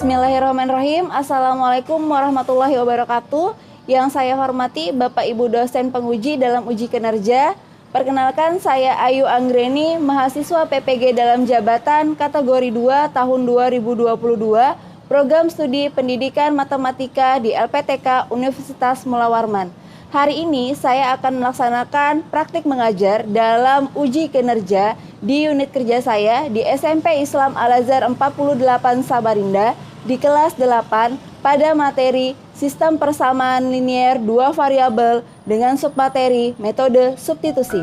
Bismillahirrahmanirrahim. Assalamualaikum warahmatullahi wabarakatuh. Yang saya hormati Bapak Ibu dosen penguji dalam uji kinerja. Perkenalkan, saya Ayu Anggreni, mahasiswa PPG dalam jabatan kategori 2 tahun 2022, program studi pendidikan matematika di LPTK Universitas Mula Warman. Hari ini saya akan melaksanakan praktik mengajar dalam uji kinerja di unit kerja saya di SMP Islam Al-Azhar 48 Samarinda di kelas 8 pada materi sistem persamaan linier dua variabel dengan submateri metode substitusi.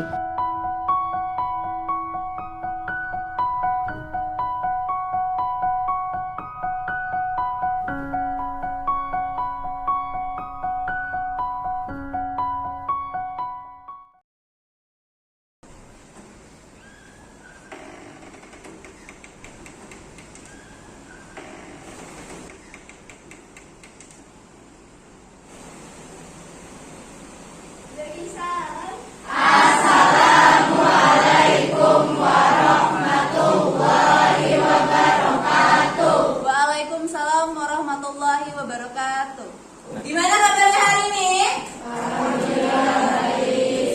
Waalaikumsalam warahmatullahi wabarakatuh. Gimana kabarnya hari ini?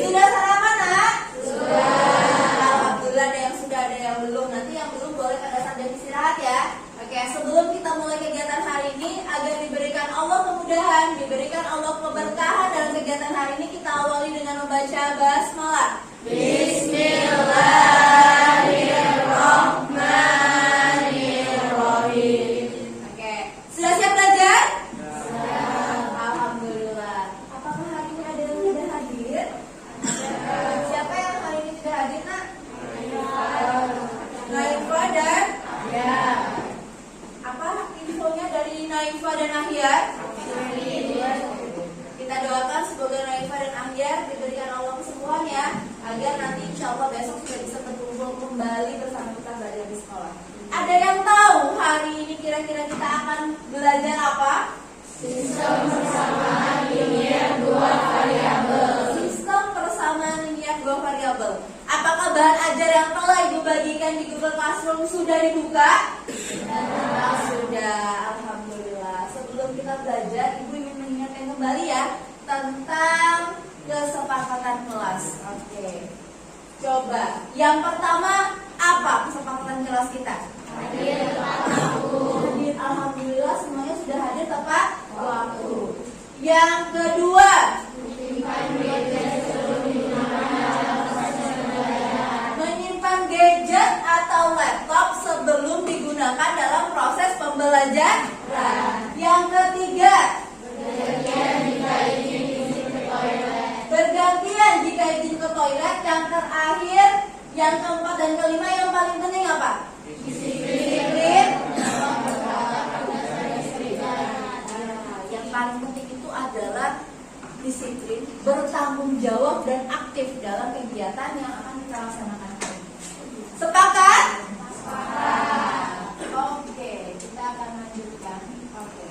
Sudah sarapan, Nak? Sudah. Alhamdulillah, ada yang sudah, ada yang belum. Nanti yang belum boleh pada saat jam istirahat ya. Oke, sebelum kita mulai kegiatan hari ini, agar diberikan Allah kemudahan, diberikan Allah keberkahan dalam kegiatan hari ini, kita awali dengan membaca basmalah. Bismillahirrahmanirrahim. Oke, sudah siap belajar? Alhamdulillah. Apakah hari ini ada yang tidak hadir? Siapa yang hari ini tidak hadir, Nak? Naifah dan? Apa infonya dari Naifah dan Ahyar? Kita doakan semoga Naifah dan Ahyar diberikan Allah kesembuhan ya, agar nanti insya Allah besok sudah bisa berkumpul kembali bersama kita belajar di sekolah. Ada yang tahu hari ini kira-kira kita akan belajar apa? Sistem persamaan linier dua variabel. Sistem persamaan linier dua variabel. Apakah bahan ajar yang telah Ibu bagikan di Google Classroom sudah dibuka? Sudah, alhamdulillah. Sebelum kita belajar, Ibu ingin mengingatkan kembali ya tentang kesepakatan kelas. Oke. Coba, yang pertama apa kesepakatan kelas kita? Hadir alhamdulillah, semuanya sudah hadir tepat waktu. Yang kedua, menyimpan gadget atau laptop sebelum digunakan dalam proses pembelajaran. Yang ketiga, bergantian jika izin ke toilet. Yang terakhir, yang keempat dan kelima, yang paling penting apa? Disiplin. Yang paling penting itu adalah disiplin, bertanggung jawab dan aktif dalam kegiatan yang akan kita laksanakan. Sepakat? Sepakat. Oke, kita akan lanjutkan. Oke.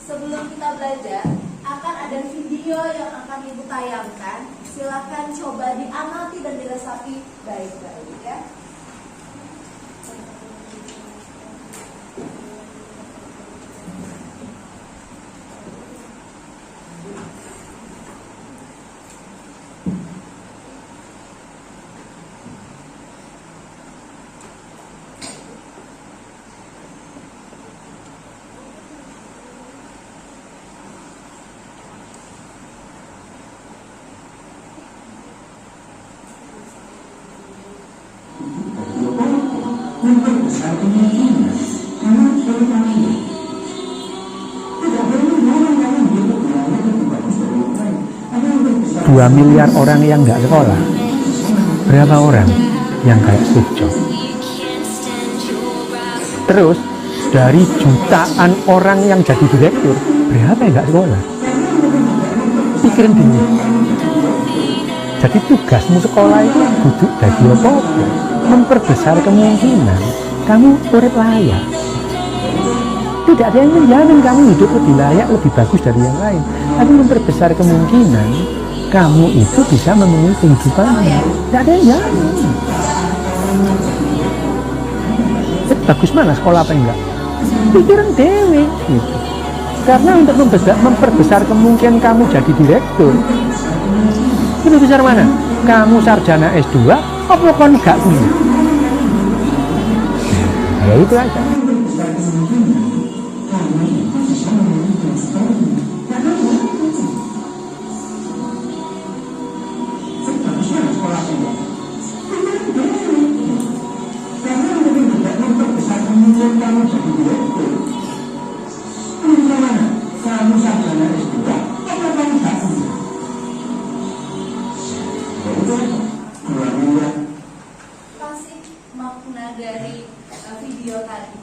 Sebelum kita belajar, akan ada video yang akan Ibu tayangkan. Silakan coba diamati dan diresapi baik-baik ya. Membesar kemungkinan anak bertanya tidak perlu orang-orang gitu berani lebih bagus dari yang lain. Ada yang berbesar 2 miliar orang yang nggak sekolah, berapa orang yang kayak Steve Jobs? Terus dari jutaan orang yang jadi direktur, berapa yang nggak sekolah? Pikirin dulu. Jadi tugasmu sekolah itu duduk dari apa-apa, memperbesar kemungkinan kamu urip layak. Tidak ada yang menjamin kamu hidup lebih layak, lebih bagus dari yang lain, tapi memperbesar kemungkinan kamu itu bisa memenuhi kehidupannya. Tidak ada yang jamin. Bagus mana sekolah apa enggak? pikiran dewe gitu. Karena untuk memperbesar kemungkinan kamu jadi direktur, lebih besar mana? Kamu sarjana S2 apa kan gak kuliah? Ya itu aja. Kasih makna dari video tadi.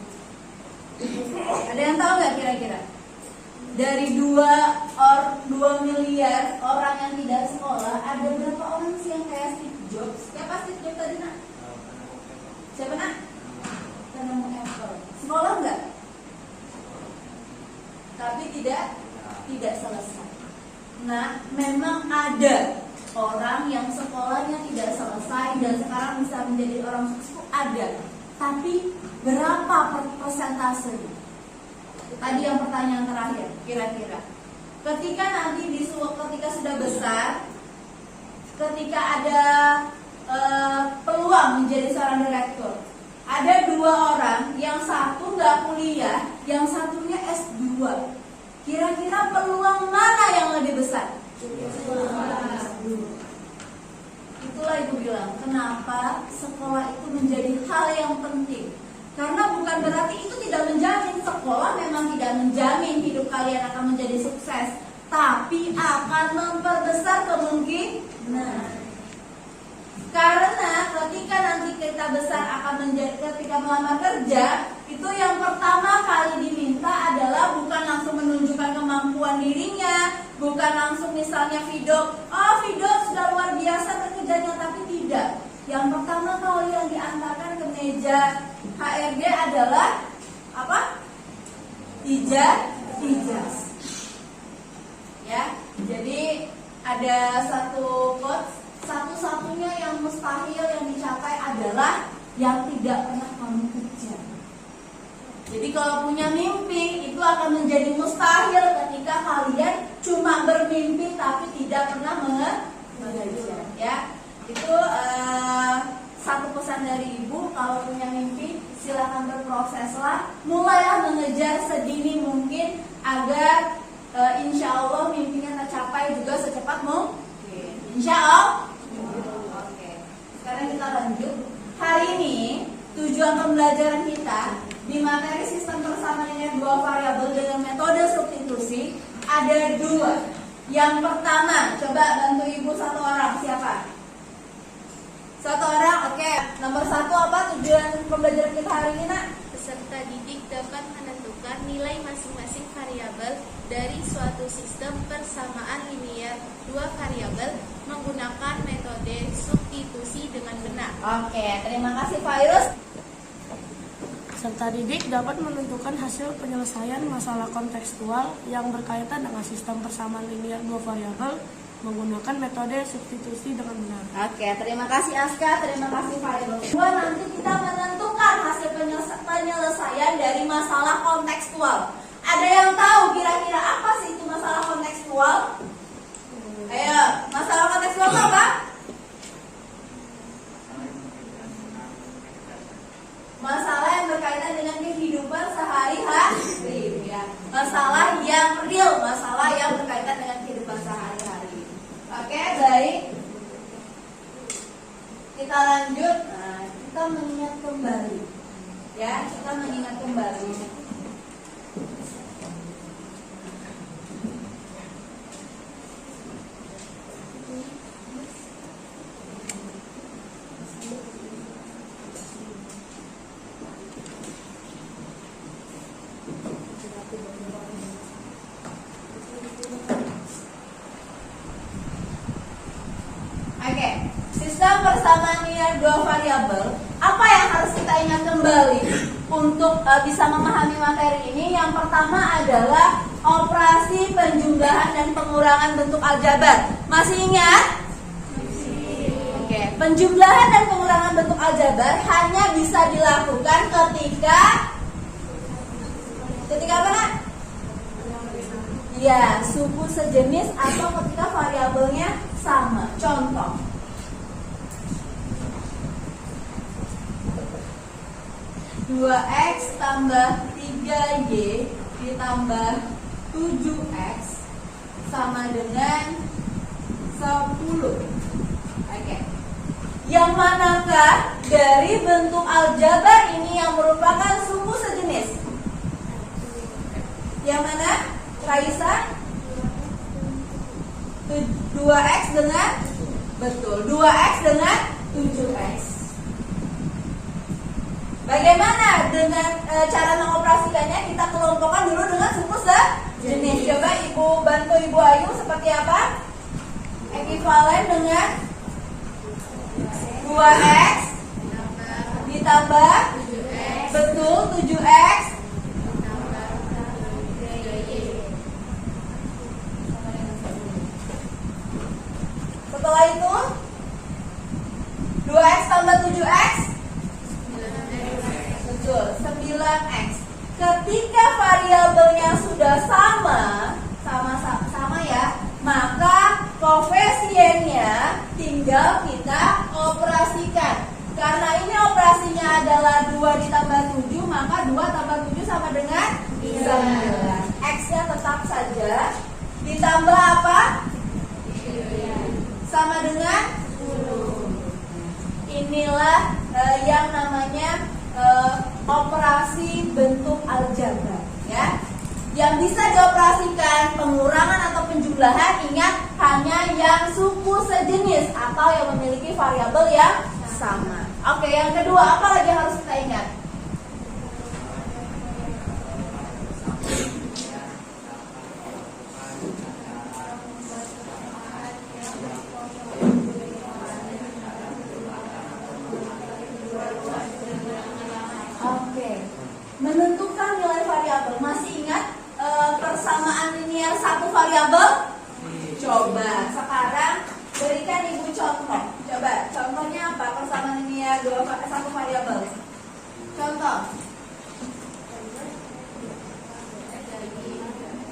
Ada yang tahu nggak kira-kira? Dari 2 miliar orang yang tidak sekolah, ada berapa orang sih yang kayak Steve Jobs? Siapa Steve Jobs tadi, nak? Siapa, nak? Penemu Apple. Sekolah nggak? Tapi tidak selesai. Nah, memang ada orang yang sekolahnya tidak selesai dan sekarang bisa menjadi orang sukses, ada. Tapi berapa persentasenya? Tadi yang pertanyaan terakhir, kira-kira. Ketika nanti ketika sudah besar, ketika ada peluang menjadi seorang direktur, ada 2 orang, yang satu nggak kuliah, yang satunya S2. Kira-kira peluang mana yang lebih besar? Itulah ibu bilang, kenapa sekolah itu menjadi hal yang penting. Karena bukan berarti itu tidak menjamin, sekolah memang tidak menjamin hidup kalian akan menjadi sukses, tapi akan memperbesar kemungkinan. Karena ketika nanti kita besar akan menjadi, ketika melamar kerja, itu yang pertama kali diminta adalah bukan langsung menunjukkan kemampuan dirinya, bukan langsung misalnya Vido sudah luar biasa bekerjanya, tapi tidak. Yang pertama kali yang diantarkan ke meja HRD adalah apa? Ijazah. Ya, jadi ada satu quotes, satu-satunya yang mustahil yang dicapai adalah yang tidak pernah kamu kejar. Jadi kalau punya mimpi itu akan menjadi mustahil ketika kalian cuma bermimpi tapi tidak pernah mengejar. Ya, itu satu pesan dari ibu. Kalau punya mimpi silakan berproseslah, mulailah mengejar sedini mungkin agar insya Allah mimpinya tercapai juga secepat mungkin. Insya Allah. Oke. Sekarang kita lanjut. Hari ini tujuan pembelajaran kita di materi sistem persamaan linear 2 variabel dengan metode substitusi ada 2. Yang pertama, coba bantu ibu satu orang. Siapa? Satu orang. Oke. Nomor 1 apa tujuan pembelajaran kita hari ini, nak? Peserta didik dapat menentukan nilai masing-masing variabel dari suatu sistem persamaan linear 2 variabel menggunakan metode substitusi dengan benar. Oke, terima kasih Fairuz. Peserta didik dapat menentukan hasil penyelesaian masalah kontekstual yang berkaitan dengan sistem persamaan linear 2 variabel menggunakan metode substitusi dengan benar. Oke, terima kasih Aska, terima kasih Fairuz. Nanti kita menentukan hasil penyelesaian dari masalah kontekstual. Ada yang tahu kira-kira apa sih itu masalah kontekstual? Ayo, masalah kontekstual itu apa? Masalah yang berkaitan dengan kehidupan sehari-hari, ya. Masalah yang real, masalah yang berkaitan dengan kehidupan sehari-hari. Oke, baik. Kita lanjut. Nah, kita mengingat kembali. Ya, kita mengingat kembali. Oke, sistem persamaan linear 2 variabel. Apa yang harus kita ingat kembali untuk bisa memahami materi ini? Yang pertama adalah operasi penjumlahan dan pengurangan bentuk aljabar. Masih ingat? Oke, penjumlahan dan pengurangan bentuk aljabar hanya bisa dilakukan ketika Ya, suku sejenis atau ketika variabelnya sama. Contoh. Dua X tambah 3Y ditambah 7X sama dengan 10. Oke. Yang manakah dari bentuk aljabar ini yang merupakan suku sejenis? Yang mana? Raisa? 2X dengan? Betul, 2X dengan 7X. Bagaimana dengan cara mengoperasikannya? Kita kelompokkan dulu dengan suku sejenis. Coba Ibu bantu Ibu Ayu seperti apa? Ekivalen dengan 2X ditambah 7X. Betul, 7X setelah itu 2X tambah 7X. Betul, 9X. Ketika variabelnya sudah sama ya, maka koefisiennya tinggal kita operasikan. Karena ini operasinya adalah 2 ditambah 7, maka 2 tambah 7 sama dengan 9. X-nya tetap saja. Ditambah apa? Sama dengan 10. Inilah yang namanya operasi bentuk aljabar, ya. Yang bisa dioperasikan pengurangan atau penjumlahan, ingat hanya yang suku sejenis atau yang memiliki variabel yang sama. Oke, yang kedua apa lagi yang harus kita ingat? Oke, menentukan nilai variabel. Masih ingat persamaan linear satu variabel? Coba sekarang berikan Ibu contoh. Coba contohnya apa? Persamaan linear satu variabel. Contoh.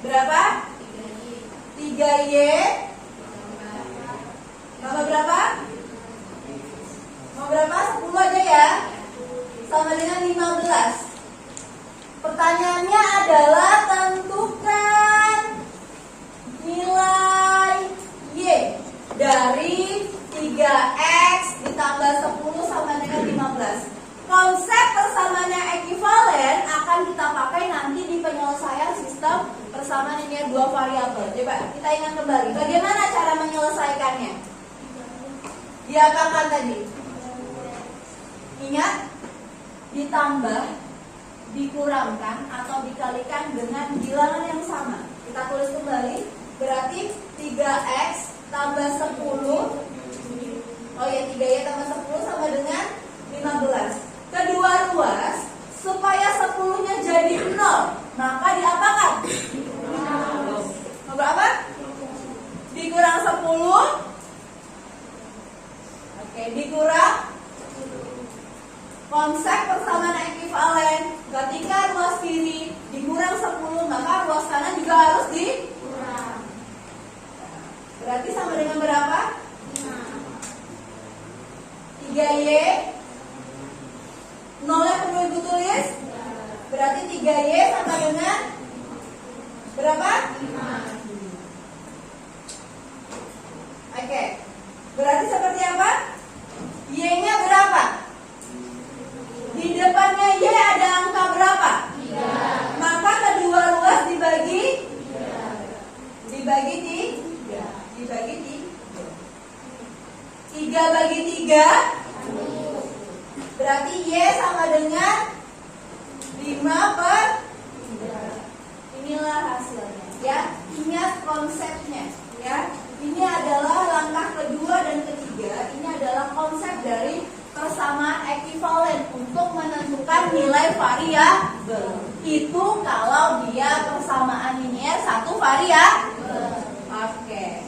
Berapa? 3Y tambah berapa? Mau berapa? 10 aja ya. Sama dengan 15. Pertanyaannya adalah tentukan nilai Y dari 3X ditambah 10 sama dengan 15. Konsep persamaan yang ekivalen akan kita pakai nanti di penyelesaian sistem persamaan linear dua variabel. Coba kita ingat kembali, bagaimana cara menyelesaikannya? Diapakan tadi? Ingat? Ditambah, dikurangkan atau dikalikan dengan bilangan yang sama. Kita tulis kembali, berarti 3X tambah 10. Oh ya, 3Y tambah 10 sama dengan 15. Kedua ruas, supaya 10-nya jadi 0, maka diapakan? Mau berapa? Dikurang 10. Oke, dikurang. Konsep persamaan ekivalen, ketika ruas kiri dikurang 10, maka ruas kanan juga harus dikurang. Berarti sama dengan berapa? 3Y. 0-nya perlu Ibu tulis. Berarti 3Y sama dengan berapa? 5. Oke. Berarti seperti apa? Y-nya berapa? Di depannya Y ada angka berapa? 3. Maka kedua ruas dibagi 3. Dibagi 3 bagi 3 berarti Y sama dengan 5/3. Inilah hasilnya, ya. Ingat konsepnya, ya. Ini adalah langkah kedua dan ketiga. Ini adalah konsep dari persamaan ekivalen untuk menentukan nilai variabel. Itu kalau dia persamaan linear satu variabel. Oke.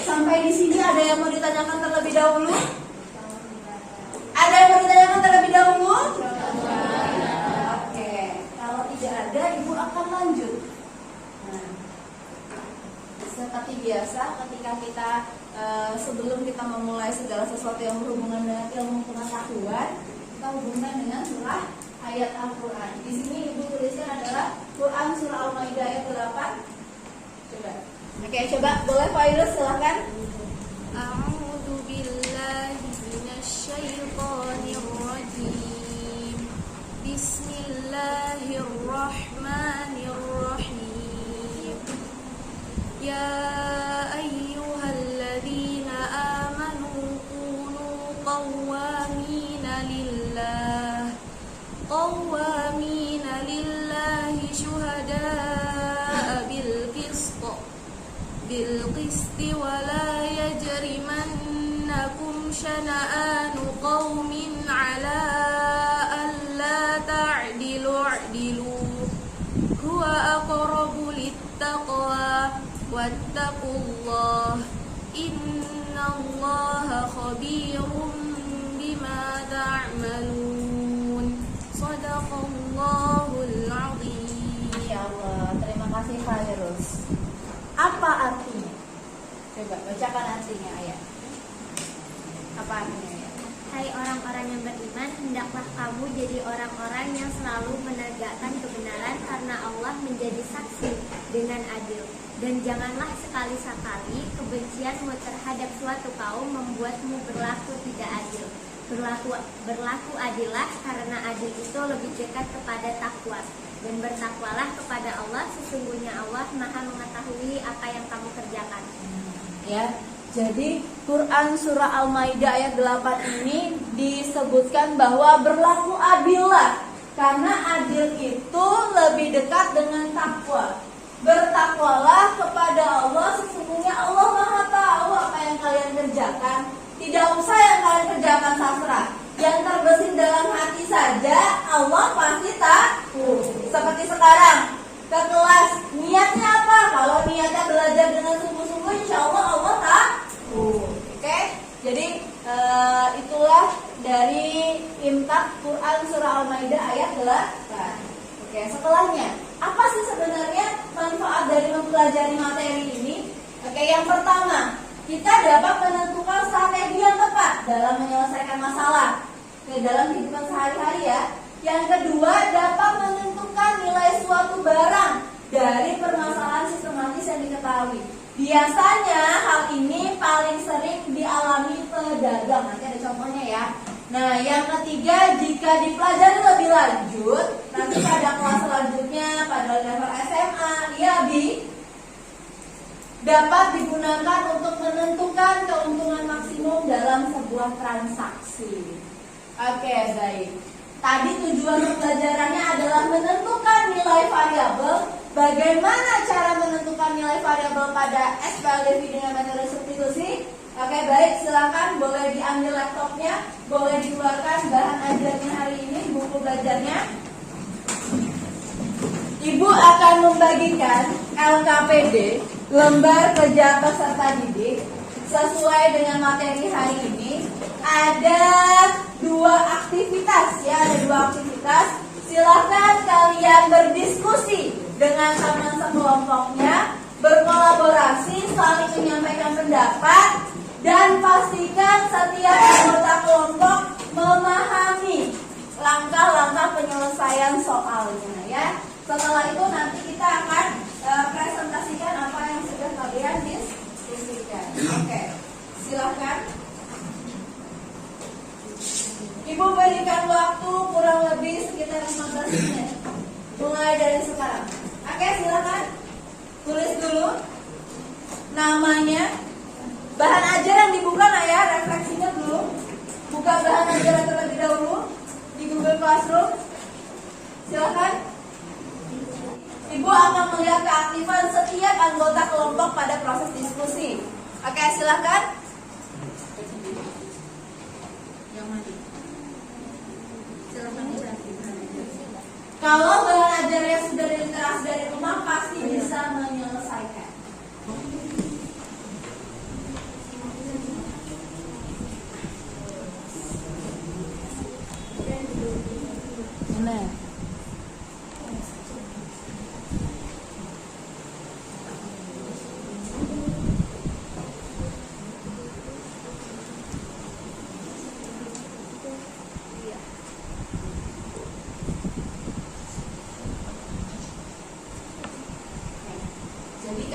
Sampai di sini ada yang mau ditanyakan terlebih dahulu? Ada yang mau ditanyakan terlebih dahulu? Oke. Kalau tidak ada, Ibu akan lanjut. Nah, seperti biasa ketika kita sebelum kita memulai segala sesuatu yang berhubungan dengan ilmu pengetahuan, kita hubungkan dengan surah ayat Al-Quran. Di sini ibu tuliskan adalah Quran surah Al-Maidah ayat 8. Coba. Oke, coba boleh Pak Irus silahkan. A'udzu billahi minasyaitonir rajim. Bismillahirrahmanirrahim. Ya ayyuhalladzina amanu kunu qawwamina lillahi syuhada'a bil qisti wa la yajrimannakum syana'anu qaumin 'ala alla ta'dilu huwa aqrabu littaqwa wattaqullah innallaha khabirum bima ta'malun. Shadaqallahul 'azim. Insyaallah. Terima kasih Pak Irus. Apa artinya? Coba bacakan artinya ayat. Apa artinya ayat? Hai orang-orang yang beriman, hendaklah kamu jadi orang-orang yang selalu menegakkan kebenaran karena Allah menjadi saksi dengan adil. Dan janganlah sekali-sekali kebencianmu terhadap suatu kaum membuatmu berlaku tidak adil. Berlaku adillah karena adil itu lebih dekat kepada takwa. Dan bertakwalah kepada Allah, sesungguhnya Allah Maha mengetahui apa yang kamu kerjakan. Ya. Jadi Quran surah Al-Maidah ayat 8 ini disebutkan bahwa berlaku adillah karena adil itu lebih dekat dengan takwa. Bertakwalah kepada Allah, sesungguhnya Allah Maha tahu apa yang kalian kerjakan. Tidak usah yang kalian kerjakan sastra, yang terbesit dalam hati saja Allah pasti tahu. Seperti sekarang ke kelas, niatnya apa? Kalau niatnya belajar dengan sungguh-sungguh, insya Allah Allah tahu. Oke? Jadi itulah dari Imtak Quran surah Al-Maidah ayat 8. Oke, setelahnya apa sih sebenarnya manfaat dari mempelajari materi ini? Oke, yang pertama, kita dapat menentukan strategi yang tepat dalam menyelesaikan masalah dalam kehidupan sehari-hari ya. Yang kedua, dapat menentukan nilai suatu barang dari permasalahan sistematis yang diketahui. Biasanya hal ini paling sering dialami pedagang. Nanti ada contohnya ya. Nah, yang ketiga, jika dipelajari lebih lanjut, nanti pada kelas selanjutnya, pada level SMA, ya Bi, dapat digunakan untuk menentukan keuntungan maksimum dalam sebuah transaksi. Oke, baik. Tadi tujuan pembelajarannya adalah menentukan nilai variabel. Bagaimana cara menentukan nilai variabel pada SPLDV dengan metode substitusi? Oke, baik, silakan boleh diambil laptopnya, boleh dikeluarkan bahan ajarnya hari ini, buku belajarnya. Ibu akan membagikan LKPD, lembar kerja peserta didik, sesuai dengan materi hari ini. Ada dua aktivitas ya, ada dua aktivitas. Silakan kalian berdiskusi dengan teman sekelompoknya, berkolaborasi, saling menyampaikan pendapat, dan pastikan setiap anggota kelompok memahami langkah-langkah penyelesaian soalnya ya. Setelah itu nanti kita akan presentasikan apa yang sudah kalian diskusikan. Oke, silakan. Ibu berikan waktu kurang lebih sekitar 15 menit. Mulai dari sekarang. Oke, silakan. Tulis dulu namanya. Bahan ajar yang dibuka ya, refleksinya dulu. Buka bahan ajar terlebih dahulu di Google Classroom. Silakan. Ibu akan melihat keaktifan setiap anggota kelompok pada proses diskusi. Oke, silakan. Yang mana? Silakan. Kalau bahan ajar yang sudah diliterasi dari rumah pasti bisa menyelesaikan. Nah.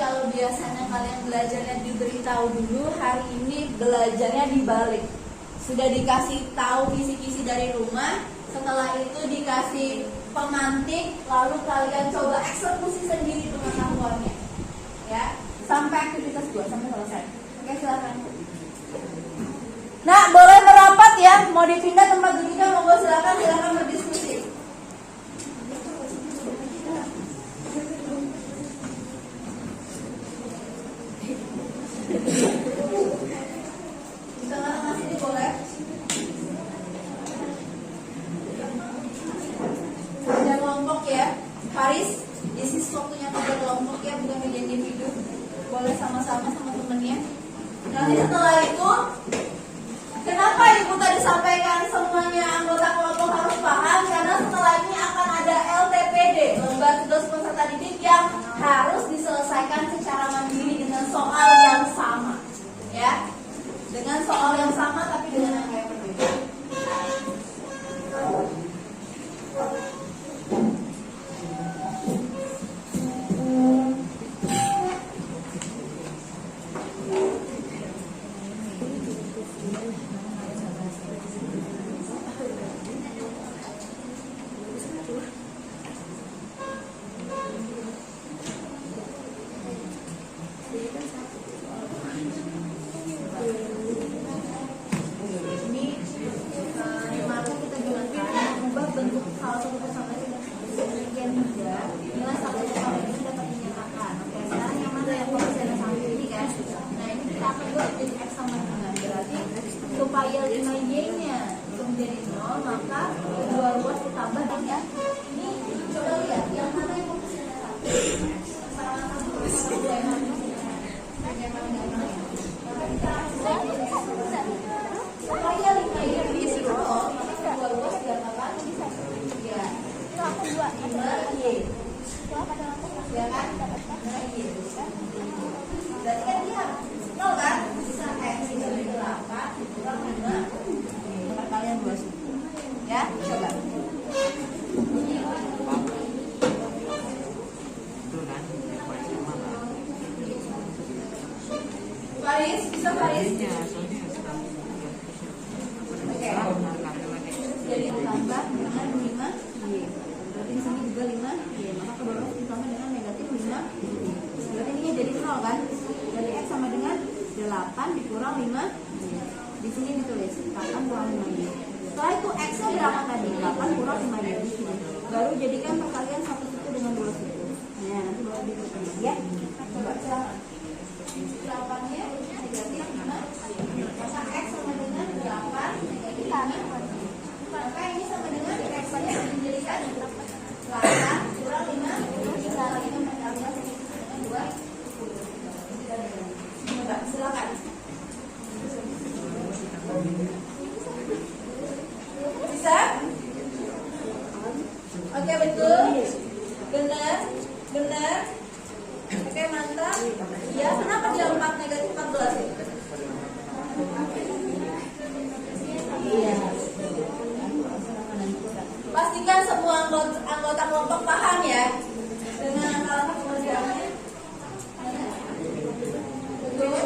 kalau biasanya kalian belajarnya diberitahu dulu, hari ini belajarnya dibalik. Sudah dikasih tahu kisi-kisi dari rumah, setelah itu dikasih pemantik, lalu kalian coba eksekusi sendiri pengetahuannya. Ya, sampai aktivitas 2 sampai selesai. Oke, silakan. Nah, boleh merapat ya, mau dipindah tempat duduknya, monggo silakan berdiskusi. Di tengah-tengah sini boleh. Kerja kelompok ya, Faris, isi waktunya kerja kelompok ya, bukan kerja individu. Boleh sama-sama sama temennya. Nanti setelah itu, kenapa Ibu tadi sampaikan semuanya anggota kelompok harus paham? Karena setelah ini akan ada LTPD, lomba tugas peserta didik yang harus diselesaikan secara mandiri dengan soal yang sama, ya, dengan soal yang sama tapi dengan angka yang berbeda. Supaya 5Y-nya itu menjadi 0, maka kedua ruas ditambah dengan ini. Coba lihat yang mana yang fokusnya supaya 5Y diisi 0, maka kedua ruas ditambah ya 5Y. Ya kan? 5Y. Berarti kan dia 0 kan? Bisa X dari 8 kurang 5 perkalian 2 ya, coba. Faris, bisa Faris? Oke. Jadi tambah dengan 5Y. Berarti di sini juga 5Y. Maka kedua ruas ditambah dengan negatif 5Y. Berarti ini jadi 0 kan? Jadi X sama dengan 8 dikurang 5. Di sini ditulis 8 kurang 5Y. Setelah itu X-nya berapa tadi? 8 kurang 5Y. Baru jadikan perkalian satu situ dengan dua situ. Nah, nanti baru dituliskan ya. Coba silakan. 8-nya negatif 5. Maka X sama dengan 8 negatif 5. Maka ini sama dengan X-nya dijadikan 8 kurang 5. Kita lagi perkalian satu situ dengan 2. Coba silakan. Bisa? Oke, betul. Benar. Oke, mantap. Ya, kenapa dia 4 negatif 14? Iya. Pastikan semua anggota kelompok paham ya dengan angka pengerjaannya. Betul.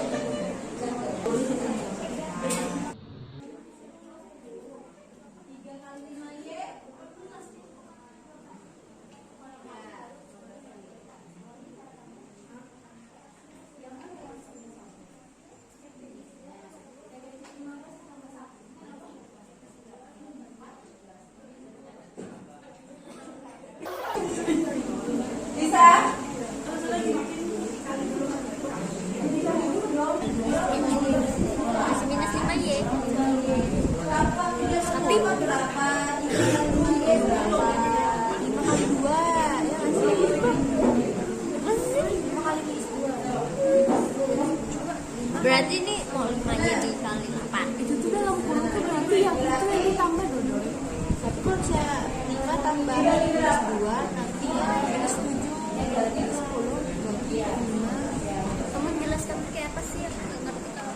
Bisa? Masih minus 5Y. Berapa? 3 berapa? 3 berapa? 5 kali 2 ya berarti ini mau 5Y dikali 4 Itu tuh dalam kurung tuh berarti yang itu yang ditambah dulu. tapi kalau saya 5 tambah minus 2 nanti ya minus 7 negatif 10 kamu jelaskan kayak apa sih yang nggak ngerti kalau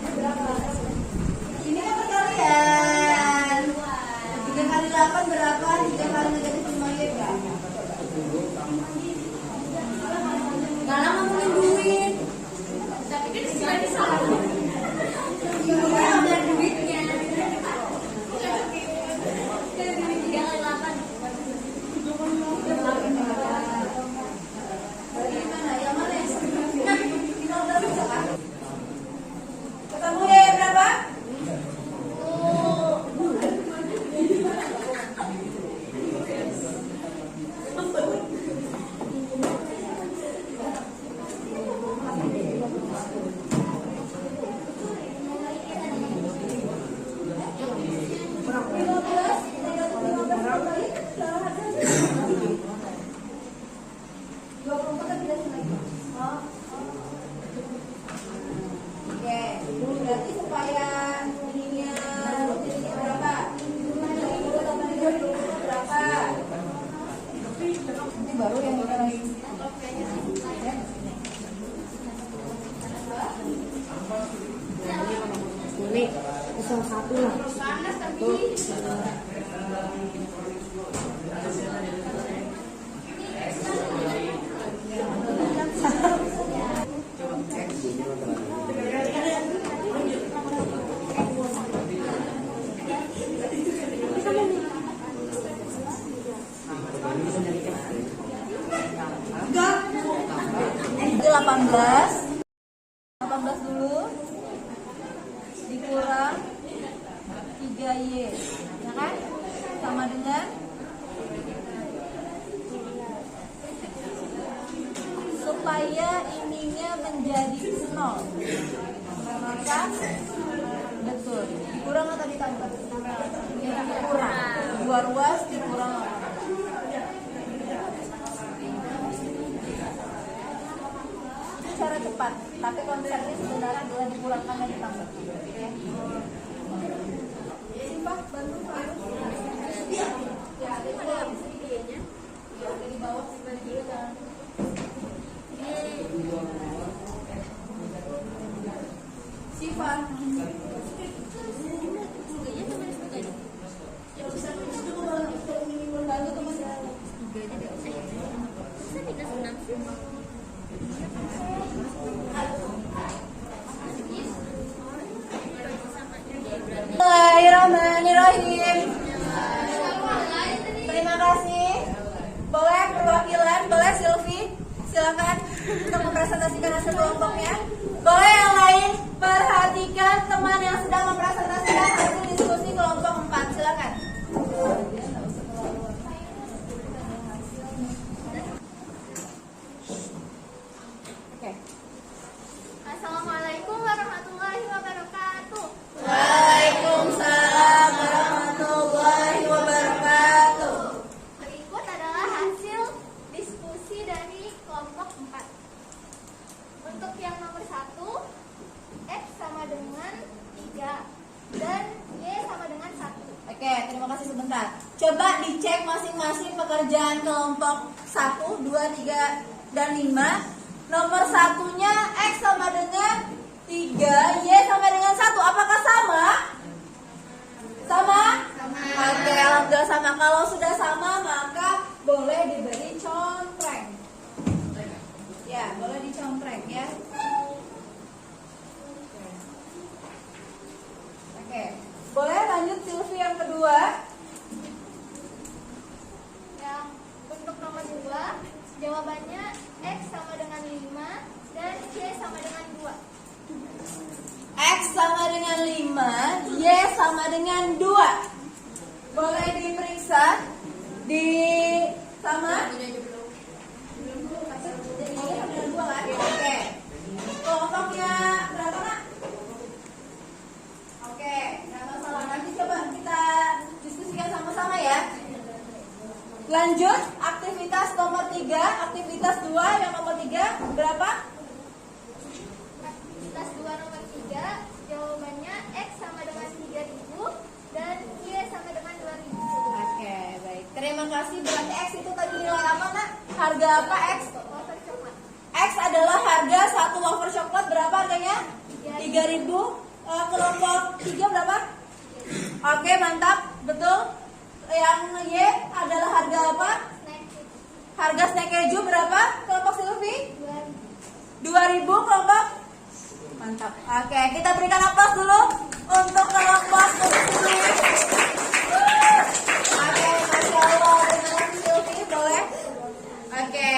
Ini kan perkalian. 3 kali 8 berapa? 3 kali negatif 5Y berapa? Karena ngomongin duit. Ini baru yang kita lagi. Ini 01 lah. Itu 18 dulu dikurang 3Y, ya kan? Sama dengan supaya ininya menjadi 0. Maka betul. Dikurang atau ditambah? Dikurang. 2 ruas dikurang 8. Cara cepat, tapi konsepnya sebenarnya adalah dikurangkan dan ditambah. Oke. Simpah, bantu Pak. Iya. Ya, ada ide-nya. Ya, di bawah seperti itu kan. Sifat. Bantu teman. Bismillahirrahmanirrahim. Terima kasih. Boleh perwakilan, boleh Silvi, silakan untuk mempresentasikan hasil kelompoknya. Boleh yang lain perhatikan teman yang sedang mempresentasikan hasil diskusi kelompok 4. Silakan. Oke. Assalamualaikum warahmatullahi wabarakatuh. Waalaikumsalam warahmatullahi wabarakatuh. Berikut adalah hasil diskusi dari kelompok 4. Untuk yang nomor 1, X sama dengan 3 dan Y sama dengan 1. Oke, terima kasih sebentar. Coba dicek masing-masing pekerjaan kelompok 1, 2, 3, dan 5. Nomor satunya X sama dengan 3, Y sama dengan 1. Apakah sama? Sama? Sama. Oke, alhamdulillah sama. Kalau sudah sama, maka boleh diberi compreng. Ya, boleh dicompreng ya. Oke, boleh lanjut Silvi yang kedua. Yang untuk nomor 2, jawabannya X sama dengan 5 dan Y sama dengan 2. X sama dengan 5, Y sama dengan 2. Boleh diperiksa di sama? Jadi Y sama dengan 2 kan? Oke. Kelompoknya berapa, Nak? Oke, nggak masalah. Nanti coba kita diskusikan sama-sama ya. Lanjut, aktivitas nomor 3, aktivitas 2 yang nomor 3 berapa? Aktivitas 2 nomor 3, jawabannya X sama dengan 3.000 dan Y sama dengan 2.000. Oke, baik. Terima kasih. Berarti X itu tadi nilai apa, Nak? Harga apa X? Wafer coklat. X adalah harga 1 wafer coklat. Berapa harganya? 3.000. Kelompok 3 berapa? Oke, mantap. Betul. Yang Y adalah harga apa? Snack Harga snack keju berapa? Kelompok Silvi? 2.000. 2.000 kelompok. Mantap. Oke, kita berikan aplaus dulu untuk kelompok Silvi. Oke, Masya Allah. Terima kasih Silvi. Boleh? Oke,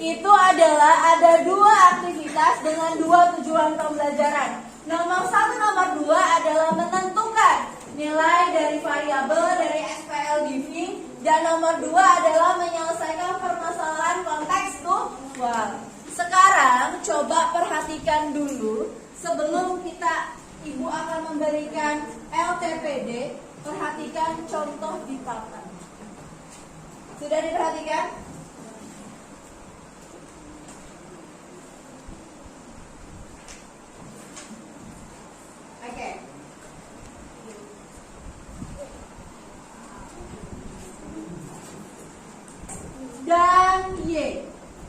itu adalah ada 2 aktivitas dengan 2 tujuan pembelajaran. Nomor 1, nomor 2 adalah menentukan nilai dari variabel dari SPL Giving, dan nomor 2 adalah menyelesaikan permasalahan kontekstual. Sekarang coba perhatikan dulu sebelum Ibu akan memberikan LTPD. Perhatikan contoh di papan. Sudah diperhatikan? Oke. Dan Y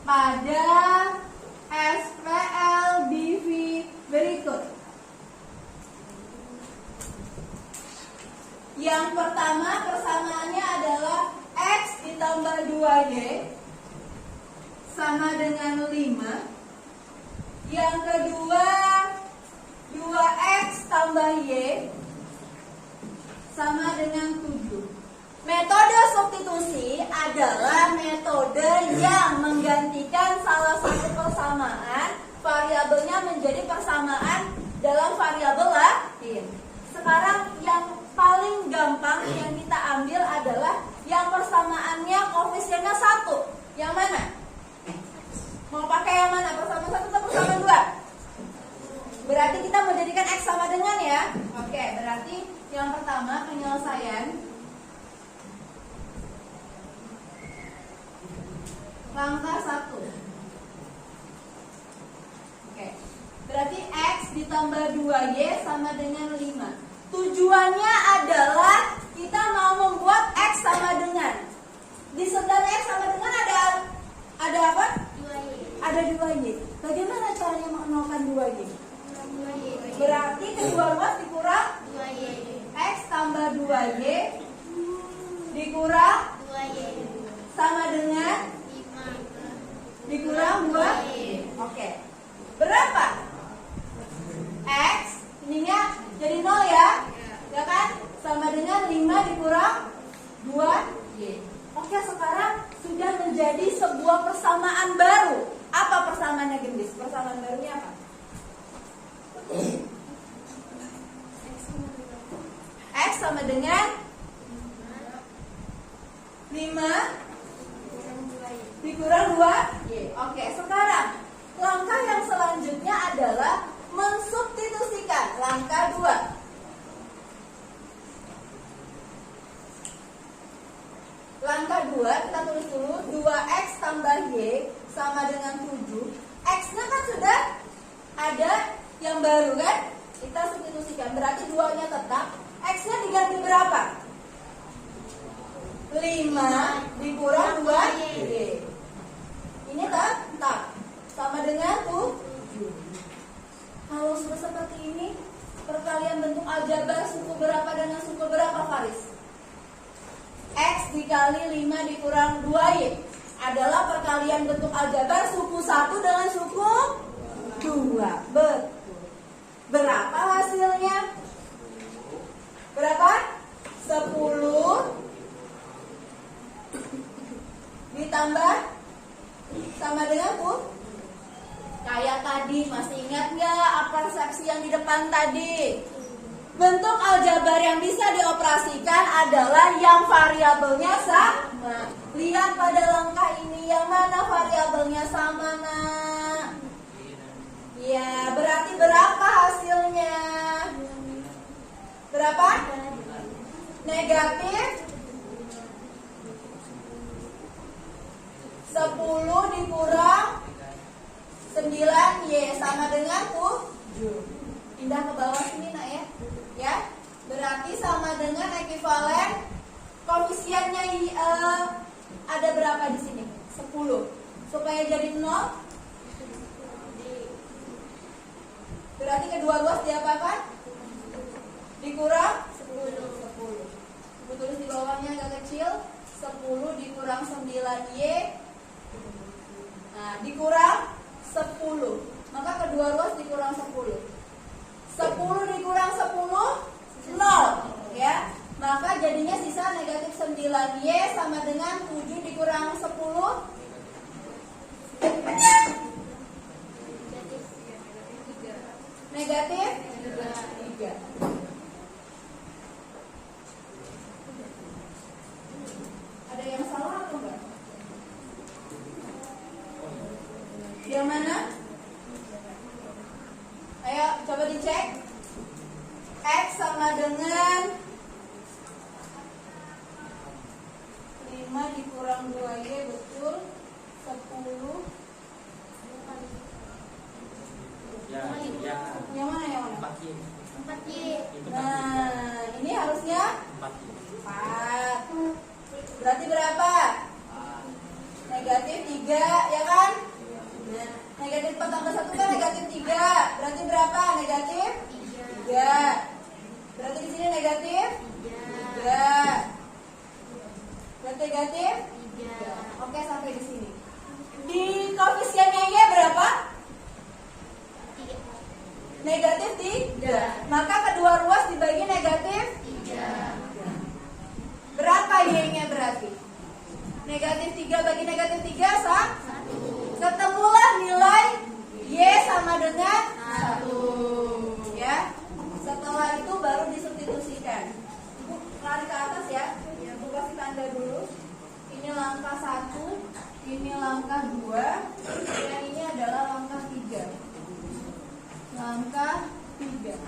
pada SPLDV berikut. Yang pertama persamaannya adalah X ditambah 2Y sama dengan 5. Yang kedua 2X tambah Y sama dengan 7. Metode substitusi adalah metode yang menggantikan salah satu persamaan variabelnya menjadi persamaan dalam variabel lain. Sekarang yang paling gampang yang kita ambil adalah yang persamaannya koefisiennya 1. Yang mana? Mau pakai yang mana? Persamaan 1 atau persamaan 2? Berarti kita menjadikan X sama dengan ya. Oke, berarti yang pertama penyelesaian langkah 1. Oke, berarti X ditambah 2Y sama dengan 5. Tujuannya adalah kita mau membuat X sama dengan. Di sebelah X sama dengan ada apa? 2Y. Ada 2Y. Bagaimana caranya mengenalkan 2Y? Berarti kedua ruas dikurang 2Y. X tambah 2Y dikurang 2Y. sama dengan 5. dikurang 2Y. Oke. Berapa? X ininya jadi 0 ya. Ya kan? Sama dengan 5 dikurang 2Y. Oke, sekarang sudah menjadi sebuah persamaan baru. Apa persamaannya, Gendis? Persamaan barunya apa? X sama dengan 5 dikurang 2Y. Oke, sekarang langkah yang selanjutnya adalah mensubstitusikan. Langkah 2. Langkah 2 kita tulis dulu. 2X tambah Y sama dengan 7. X-nya kan sudah ada yang baru kan? Kita substitusikan. Berarti 2-nya tetap. X-nya diganti berapa? 5 dikurang 2Y. Ini tetap sama dengan 7. Kalau sudah seperti ini, perkalian bentuk aljabar suku berapa dengan suku berapa, Faris? X dikali 5 dikurang 2Y adalah perkalian bentuk aljabar suku 1 dengan suku 2. Betul. Berapa hasilnya? Berapa? 10 ditambah sama dengan kayak tadi. Masih ingat nggak persepsi yang di depan tadi? Bentuk aljabar yang bisa dioperasikan adalah yang variabelnya sama. Lihat pada langkah ini, yang mana variabelnya sama, nak? Ya, berarti berapa hasilnya? Berapa? Negatif 10 dikurang 9Y sama dengan 7. Pindah ke bawah sini, nak ya. Ya, berarti sama dengan ekuivalen koefisiennya ada berapa di sini? 10. Supaya jadi 0, berarti kedua ruas diapakan? Dikurang 10. Ibu tulis di bawahnya agak kecil. 10 dikurang 9Y. Nah, dikurang 10. Maka kedua ruas dikurang 10. 10 dikurang 10, 0 ya. Maka jadinya sisa negatif 9Y sama dengan 7 dikurang 10 negatif 3. Ada yang salah atau enggak? Yang mana? Ayo coba dicek. X sama dengan 5 dikurang 2Y, betul. 10. Yang mana? 4Y. Nah, ini harusnya 4. Berarti berapa? Negatif 3, ya kan? Nah, negatif 4 tambah 1 kan negatif 3. Berarti berapa? Negatif 3. Berarti di sini negatif 3. Berarti negatif 3. Oke, sampai di sini. Di koefisiennya Y berapa? Negatif 3. Maka kedua ruas dibagi negatif 3. Berapa Y-nya berarti? Negatif 3 bagi negatif 3 sama? Ketemulah nilai Y sama dengan 1. Ya. Setelah itu baru disubstitusikan. Ibu lari ke atas ya. Ibu kasih tanda dulu. Ini langkah 1, ini langkah 2, dan ini adalah langkah 3. Langkah 3.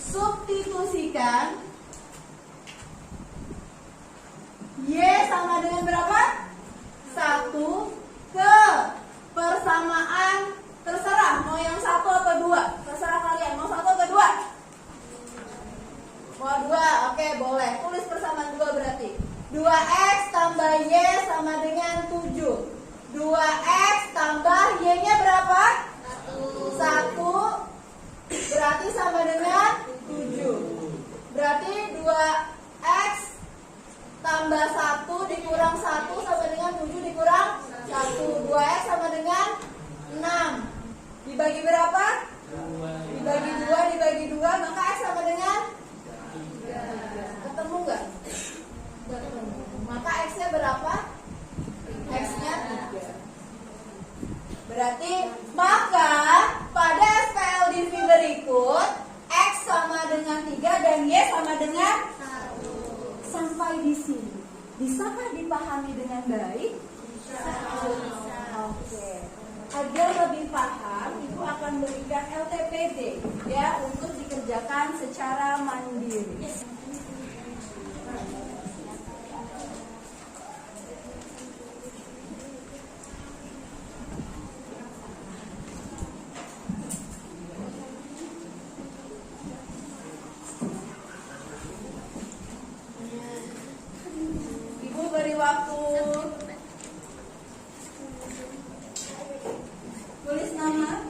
Substitusikan Y sama dengan berapa? 1 ke persamaan, terserah mau yang 1 atau 2, terserah kalian mau 1 atau 2. Mau 2, oke boleh. Tulis persamaan 2 berarti 2x tambah Y sama dengan 7. 2x tambah Y-nya berapa? 1. Berarti sama dengan 7. Berarti 2x tambah 1 dikurang 1 sama dengan 7 dikurang 1. 2x sama dengan 6. Dibagi berapa? Dibagi 2, dibagi 2, maka x sama dengan 3. Ketemu nggak? Ketemu. Maka x-nya berapa? X-nya 3. Berarti maka pada SPLDV berikut x sama dengan 3 dan y sama dengan 1. Sampai di sini bisakah dipahami dengan baik? Bisa. Oke. Agar lebih paham, Ibu akan berikan LTPD ya untuk dikerjakan secara mandiri. Ibu beri waktu. Tulis nama.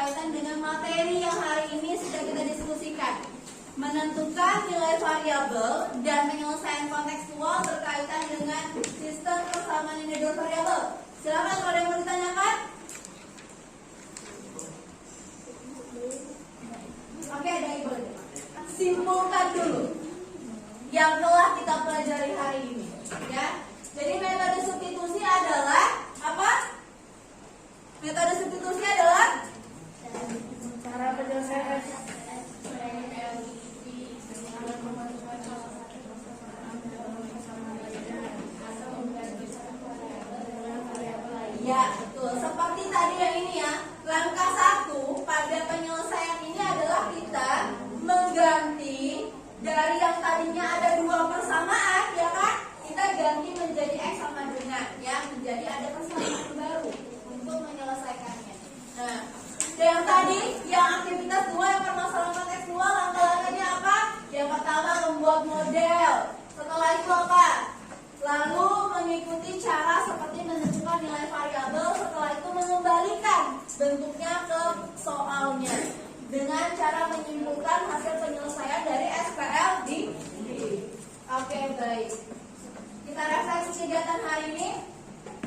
berkaitan dengan materi yang hari ini sudah kita diskusikan. Menentukan nilai variabel dan penyelesaian kontekstual berkaitan dengan sistem persamaan nilai dua variabel. Silakan kalau ada yang mau ditanyakan. Oke, ada yang boleh. Simpulkan dulu yang telah kita pelajari hari ini, ya. Jadi metode substitusi adalah apa? Metode substitusi adalah Cara penyelesaian ya, betul. Seperti tadi yang ini ya. Langkah 1 pada penyelesaian ini adalah kita mengganti dari yang tadinya ada 2 persamaan, ya kan? Kita ganti menjadi X sama dengan, ya, menjadi ada persamaan baru untuk menyelesaikannya. Nah, yang tadi, yang aktivitas 2 yang permasalahan kontekstual, langkah-langkahnya apa? Yang pertama membuat model. Setelah itu apa? Lalu mengikuti cara seperti menentukan nilai variabel. Setelah itu mengembalikan bentuknya ke soalnya dengan cara menyimpulkan hasil penyelesaian dari SPL di Oke, baik. Kita refleksi kegiatan hari ini.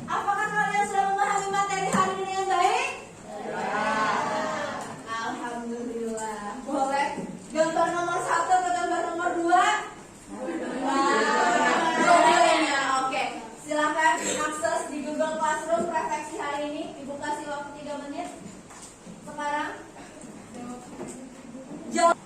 Apakah kalian sudah memahami materi hari ini dengan baik? Alhamdulillah. Boleh gambar nomor 1 atau gambar nomor 2? Dua-duanya. Oke. Silakan akses di Google Classroom refleksi hari ini. Ibu kasih waktu 3 menit. Sekarang jawab.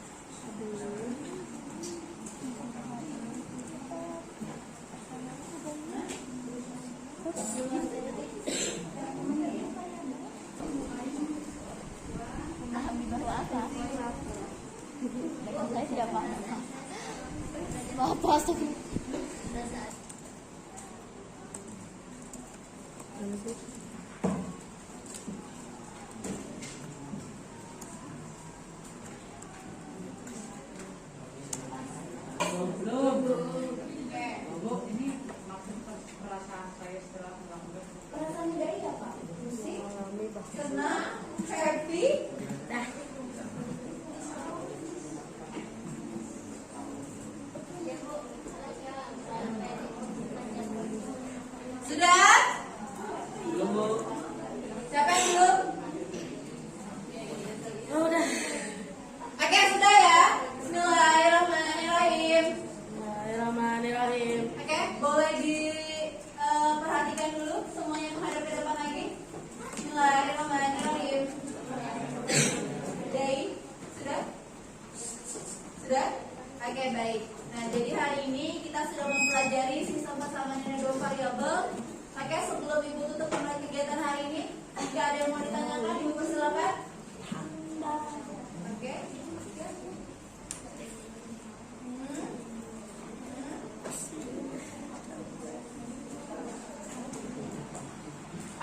Perasaan dari apa? Musik, senang, happy. Sudah? Belum. Siapa yang belum? udah. Oke, sudah ya. Bismillahirrahmanirrahim. Bismillahirrahmanirrahim. Oke, boleh diperhatikan dulu semuanya menghadap ke depan lagi. Bismillahirrahmanirrahim. Day, sudah? Sudah? Oke, baik. Nah, jadi hari ini kita sudah mempelajari sistem persamaan nilai dua variabel. Oke, sebelum Ibu tutup mulai kegiatan hari ini, jika ada yang mau ditanyakan, Ibu persilakan. Oke.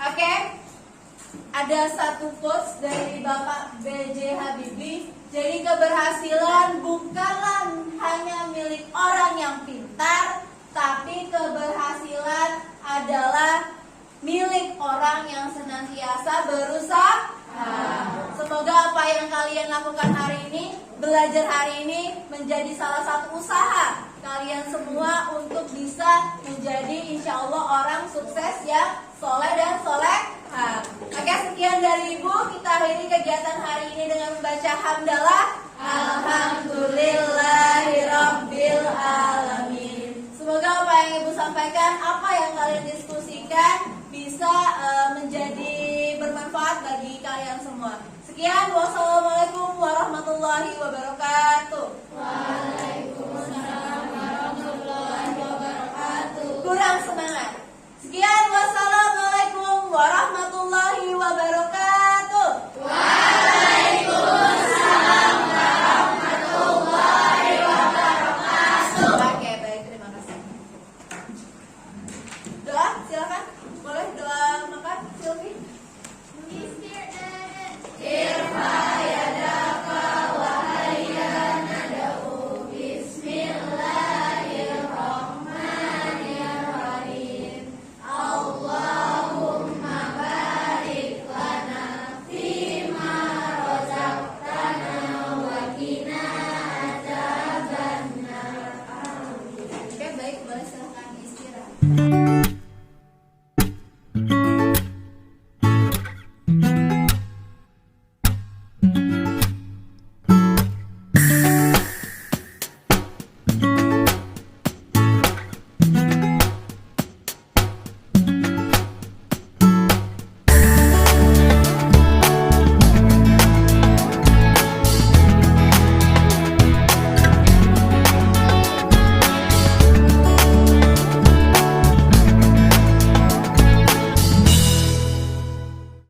Oke, ada satu quotes dari Bapak B.J. Habibie. Jadi keberhasilan bukanlah hanya milik orang yang pintar, tapi keberhasilan adalah milik orang yang senantiasa berusaha. Semoga apa yang kalian lakukan hari ini, belajar hari ini, menjadi salah satu usaha kalian semua untuk bisa menjadi insya Allah orang sukses yang soleh dan soleh. Oke, sekian dari Ibu. Kita akhiri kegiatan hari ini dengan membaca hamdalah. Alhamdulillahirabbil alamin. Semoga apa yang Ibu sampaikan, apa yang kalian diskusikan bisa menjadi bermanfaat bagi kalian semua. Sekian, wassalamualaikum warahmatullahi wabarakatuh. Waalaikumsalam warahmatullahi wabarakatuh. Kurang semangat. Sekian, wassalamualaikum warahmatullahi wabarakatuh. Waalaikumsalam warahmatullahi wabarakatuh. Oke, baik, terima kasih. Doa, silakan. Boleh doa makan, Silvi? Irfa yadaka wahayya nada'u bismillahirrahmanirrahim. Allah kasih.